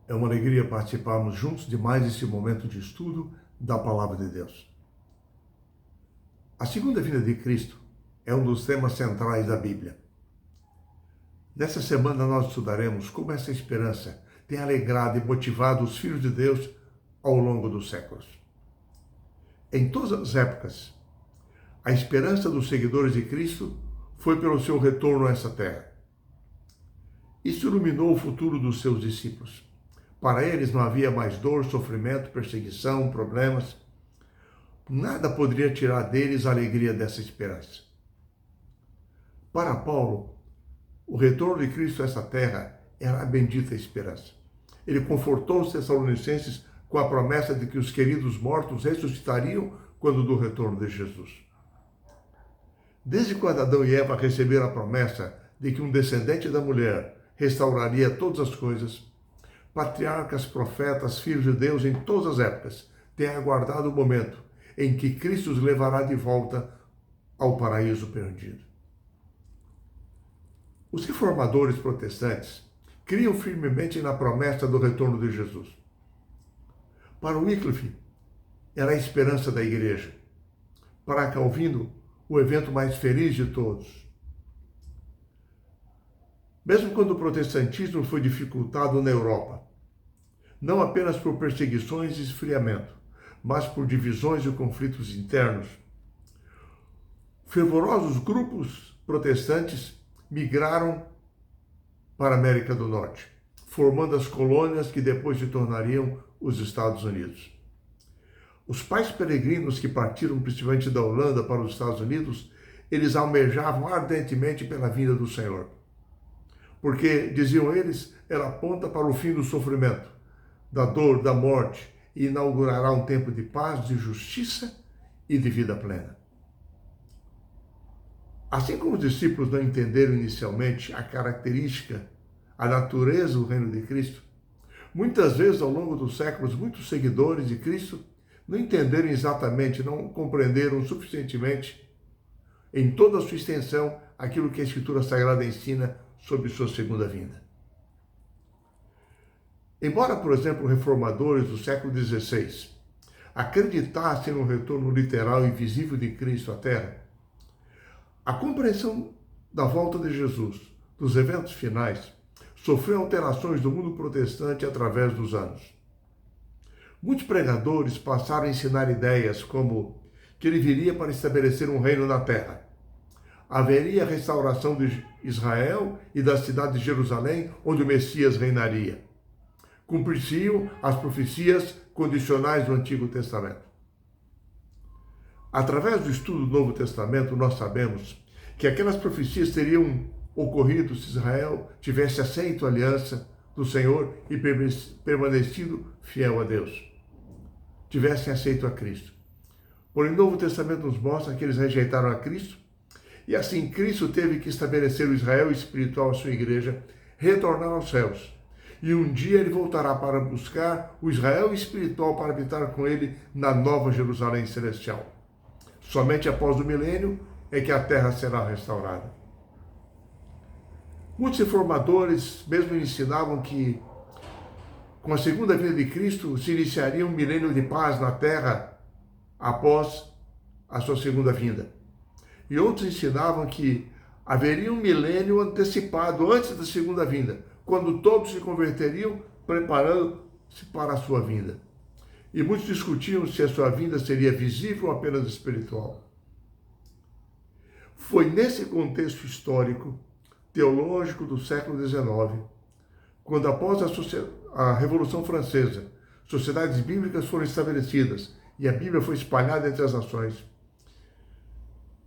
É uma alegria participarmos juntos de mais esse momento de estudo da Palavra de Deus. A segunda vinda de Cristo é um dos temas centrais da Bíblia. Nessa semana nós estudaremos como essa esperança tem alegrado e motivado os filhos de Deus ao longo dos séculos. Em todas as épocas, a esperança dos seguidores de Cristo foi pelo seu retorno a essa terra. Isso iluminou o futuro dos seus discípulos. Para eles não havia mais dor, sofrimento, perseguição, problemas. Nada poderia tirar deles a alegria dessa esperança. Para Paulo, o retorno de Cristo a essa terra era a bendita esperança. Ele confortou os tessalonicenses com a promessa de que os queridos mortos ressuscitariam quando do retorno de Jesus. Desde quando Adão e Eva receberam a promessa de que um descendente da mulher restauraria todas as coisas, patriarcas, profetas, filhos de Deus em todas as épocas têm aguardado o momento em que Cristo os levará de volta ao paraíso perdido. Os reformadores protestantes criam firmemente na promessa do retorno de Jesus. Para Wycliffe, era a esperança da igreja. Para Calvino, o evento mais feliz de todos. Mesmo quando o protestantismo foi dificultado na Europa, não apenas por perseguições e esfriamento, mas por divisões e conflitos internos, fervorosos grupos protestantes migraram para a América do Norte, formando as colônias que depois se tornariam os Estados Unidos. Os pais peregrinos que partiram principalmente da Holanda para os Estados Unidos, eles almejavam ardentemente pela vinda do Senhor. Porque, diziam eles, ela aponta para o fim do sofrimento, da dor, da morte, e inaugurará um tempo de paz, de justiça e de vida plena. Assim como os discípulos não entenderam inicialmente a característica, a natureza do reino de Cristo, muitas vezes ao longo dos séculos, muitos seguidores de Cristo não entenderam exatamente, não compreenderam suficientemente, em toda a sua extensão, aquilo que a Escritura Sagrada ensina sobre sua segunda vinda. Embora, por exemplo, reformadores do século XVI acreditassem no retorno literal e visível de Cristo à Terra, a compreensão da volta de Jesus, dos eventos finais, sofreu alterações do mundo protestante através dos anos. Muitos pregadores passaram a ensinar ideias como que ele viria para estabelecer um reino na Terra. Haveria a restauração de Israel e da cidade de Jerusalém, onde o Messias reinaria. Cumprir-se-iam as profecias condicionais do Antigo Testamento. Através do estudo do Novo Testamento, nós sabemos que aquelas profecias teriam ocorrido se Israel tivesse aceito a aliança do Senhor e permanecido fiel a Deus. Tivessem aceito a Cristo. Porém, o Novo Testamento nos mostra que eles rejeitaram a Cristo, e assim Cristo teve que estabelecer o Israel espiritual, a sua igreja, retornar aos céus. E um dia ele voltará para buscar o Israel espiritual para habitar com ele na nova Jerusalém celestial. Somente após o milênio é que a terra será restaurada. Muitos reformadores mesmo ensinavam que com a segunda vinda de Cristo se iniciaria um milênio de paz na terra após a sua segunda vinda. E outros ensinavam que haveria um milênio antecipado antes da segunda vinda, quando todos se converteriam, preparando-se para a sua vinda. E muitos discutiam se a sua vinda seria visível ou apenas espiritual. Foi nesse contexto histórico, teológico do século XIX, quando após a Revolução Francesa, sociedades bíblicas foram estabelecidas e a Bíblia foi espalhada entre as nações,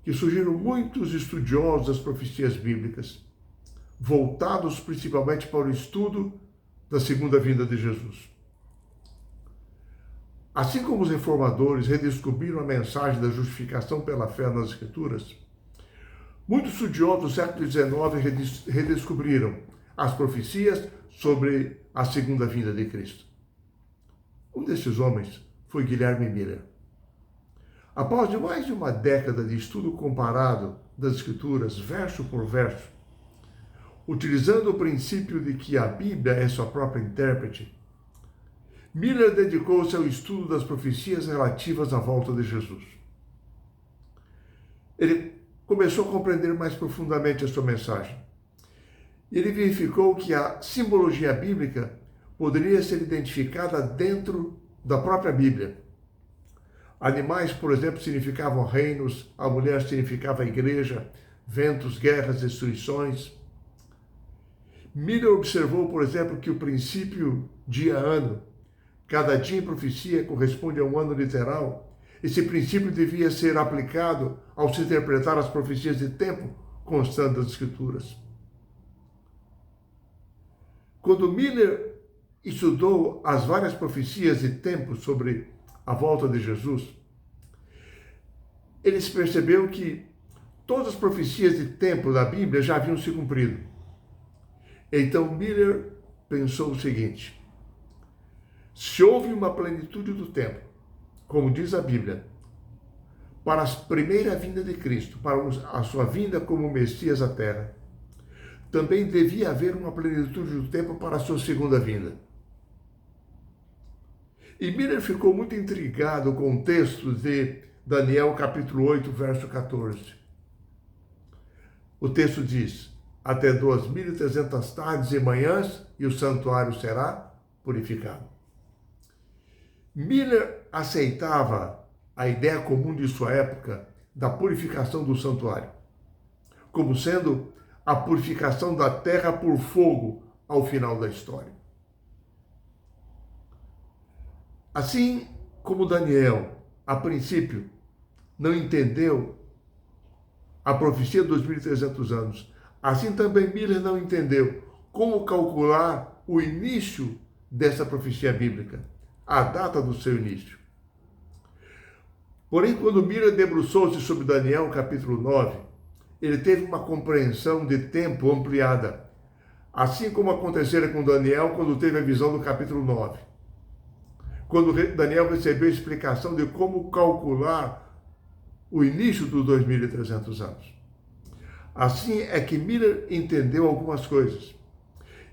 que surgiram muitos estudiosos das profecias bíblicas, voltados principalmente para o estudo da segunda vinda de Jesus. Assim como os reformadores redescobriram a mensagem da justificação pela fé nas Escrituras, muitos estudiosos do século XIX redescobriram as profecias sobre a segunda vinda de Cristo. Um desses homens foi Guilherme Miller. Após mais de uma década de estudo comparado das Escrituras, verso por verso, utilizando o princípio de que a Bíblia é sua própria intérprete, Miller dedicou-se ao estudo das profecias relativas à volta de Jesus. Ele começou a compreender mais profundamente a sua mensagem. Ele verificou que a simbologia bíblica poderia ser identificada dentro da própria Bíblia. Animais, por exemplo, significavam reinos, a mulher significava a igreja, ventos, guerras, destruições. Miller observou, por exemplo, que o princípio dia-ano, cada dia em profecia corresponde a um ano literal. Esse princípio devia ser aplicado ao se interpretar as profecias de tempo constante das Escrituras. Quando Miller estudou as várias profecias de tempo sobre a volta de Jesus, ele percebeu que todas as profecias de tempo da Bíblia já haviam se cumprido. Então Miller pensou o seguinte: se houve uma plenitude do tempo, como diz a Bíblia, para a primeira vinda de Cristo, para a sua vinda como Messias à Terra, também devia haver uma plenitude do tempo para a sua segunda vinda. E Miller ficou muito intrigado com o texto de Daniel capítulo 8, verso 14. O texto diz: até 2.300 tardes e manhãs e o santuário será purificado. Miller aceitava a ideia comum de sua época da purificação do santuário, como sendo a purificação da terra por fogo ao final da história. Assim como Daniel, a princípio, não entendeu a profecia de 2.300 anos, assim também Miller não entendeu como calcular o início dessa profecia bíblica, a data do seu início. Porém, quando Miller debruçou-se sobre Daniel, capítulo 9, ele teve uma compreensão de tempo ampliada, assim como acontecera com Daniel quando teve a visão do capítulo 9. Quando Daniel recebeu a explicação de como calcular o início dos 2.300 anos. Assim é que Miller entendeu algumas coisas.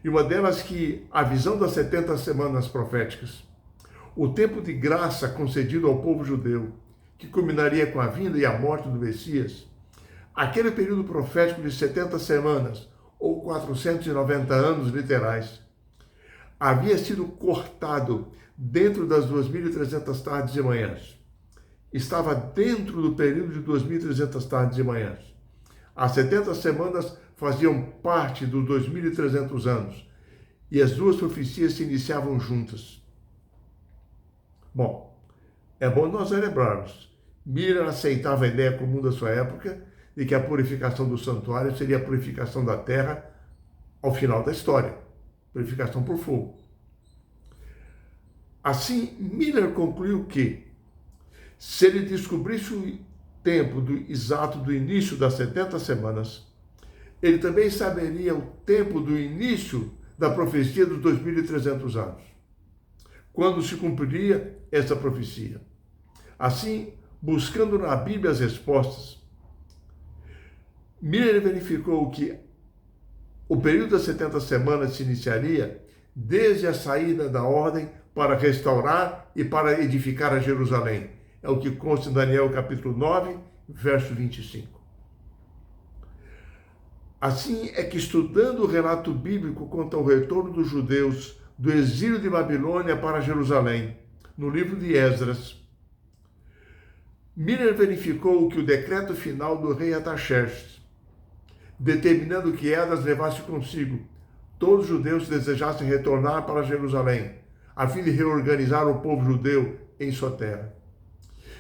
E uma delas que a visão das 70 semanas proféticas, o tempo de graça concedido ao povo judeu, que culminaria com a vinda e a morte do Messias, aquele período profético de 70 semanas, ou 490 anos literais, havia sido cortado dentro das 2.300 tardes e manhãs. Estava dentro do período de 2.300 tardes e manhãs. As 70 semanas faziam parte dos 2.300 anos, e as duas profecias se iniciavam juntas. Bom, é bom nós lembrarmos, Miller aceitava a ideia comum da sua época de que a purificação do santuário seria a purificação da terra ao final da história, purificação por fogo. Assim, Miller concluiu que, se ele descobrisse o tempo exato do início das 70 semanas, ele também saberia o tempo do início da profecia dos 2.300 anos, quando se cumpriria essa profecia. Assim, buscando na Bíblia as respostas, Miller verificou que o período das 70 semanas se iniciaria desde a saída da ordem para restaurar e para edificar a Jerusalém. É o que consta em Daniel capítulo 9, verso 25. Assim é que, estudando o relato bíblico quanto ao retorno dos judeus do exílio de Babilônia para Jerusalém, no livro de Esdras, Miller verificou que o decreto final do rei Artaxerxes, determinando que Esdras levasse consigo todos os judeus que desejassem retornar para Jerusalém, a fim de reorganizar o povo judeu em sua terra.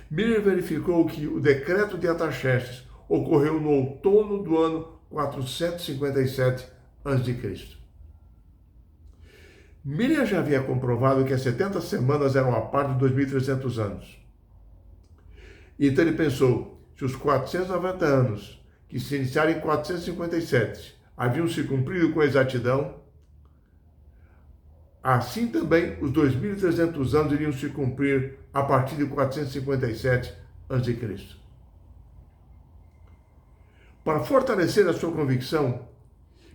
Miller verificou que o decreto de Artaxerxes ocorreu no outono do ano 457 a.C. Miller já havia comprovado que as 70 semanas eram a parte de 2.300 anos. Então ele pensou, se os 490 anos, que se iniciaram em 457, haviam se cumprido com exatidão, assim também os 2.300 anos iriam se cumprir a partir de 457 a.C. Para fortalecer a sua convicção,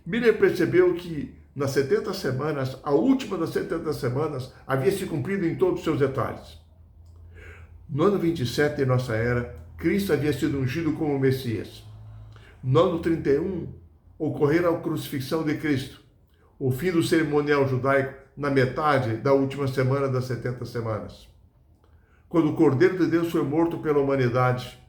Miller percebeu que nas 70 semanas, a última das 70 semanas, havia se cumprido em todos os seus detalhes. No ano 27 de nossa era, Cristo havia sido ungido como Messias. No ano 31, ocorrera a crucifixão de Cristo, o fim do cerimonial judaico na metade da última semana das 70 semanas. Quando o Cordeiro de Deus foi morto pela humanidade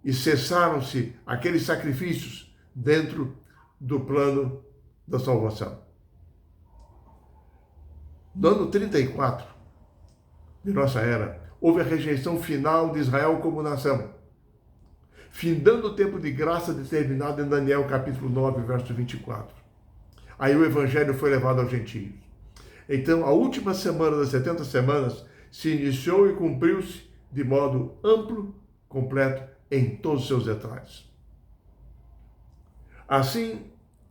e cessaram-se aqueles sacrifícios dentro do plano da salvação. No ano 34 de nossa era, houve a rejeição final de Israel como nação, findando o tempo de graça determinado em Daniel capítulo 9, verso 24. Aí o evangelho foi levado aos gentios. Então, a última semana das 70 semanas se iniciou e cumpriu-se de modo amplo, completo, em todos os seus detalhes. Assim,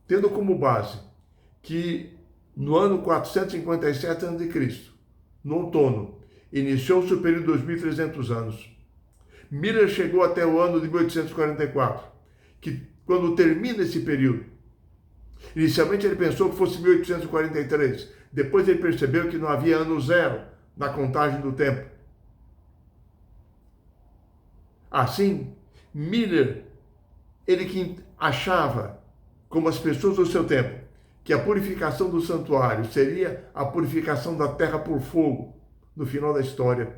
tendo como base que no ano 457 a.C., no outono, iniciou-se o período de 2.300 anos. Miller chegou até o ano de 1844, que quando termina esse período, inicialmente ele pensou que fosse 1843, depois ele percebeu que não havia ano zero na contagem do tempo. Assim, Miller, ele que achava, como as pessoas do seu tempo, que a purificação do santuário seria a purificação da terra por fogo no final da história,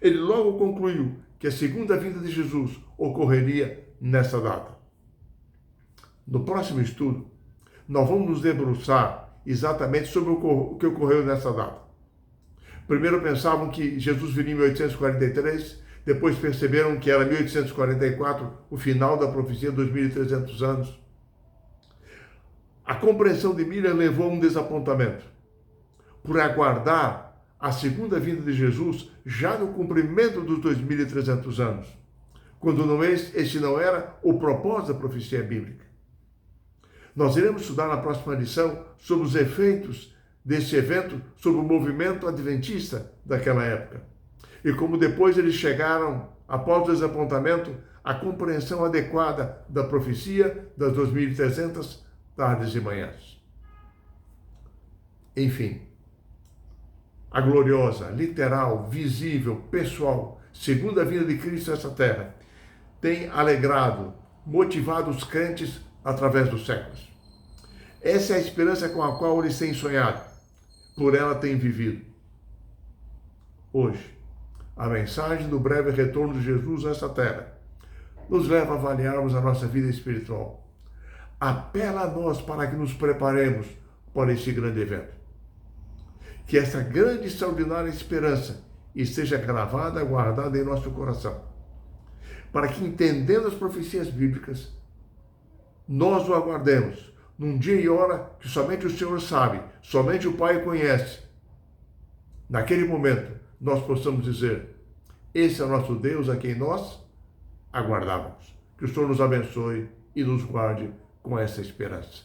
ele logo concluiu que a segunda vinda de Jesus ocorreria nessa data. No próximo estudo, nós vamos nos debruçar exatamente sobre o que ocorreu nessa data. Primeiro pensavam que Jesus viria em 1843, depois perceberam que era 1844, o final da profecia, 2.300 anos. A compreensão de Miller levou a um desapontamento, por aguardar a segunda vinda de Jesus já no cumprimento dos 2.300 anos, quando esse não era o propósito da profecia bíblica. Nós iremos estudar na próxima lição sobre os efeitos desse evento sobre o movimento adventista daquela época e como depois eles chegaram, após o desapontamento, à compreensão adequada da profecia das 2.300 tardes e manhãs. Enfim, a gloriosa, literal, visível, pessoal, segunda vinda de Cristo a essa terra tem alegrado, motivado os crentes através dos séculos. Essa é a esperança com a qual eles têm sonhado, por ela têm vivido. Hoje, a mensagem do breve retorno de Jesus a essa terra nos leva a avaliarmos a nossa vida espiritual. Apela a nós para que nos preparemos para esse grande evento. Que essa grande e extraordinária esperança esteja gravada, guardada em nosso coração. Para que, entendendo as profecias bíblicas, nós o aguardemos num dia e hora que somente o Senhor sabe, somente o Pai conhece. Naquele momento, nós possamos dizer: esse é o nosso Deus a quem nós aguardávamos. Que o Senhor nos abençoe e nos guarde com essa esperança.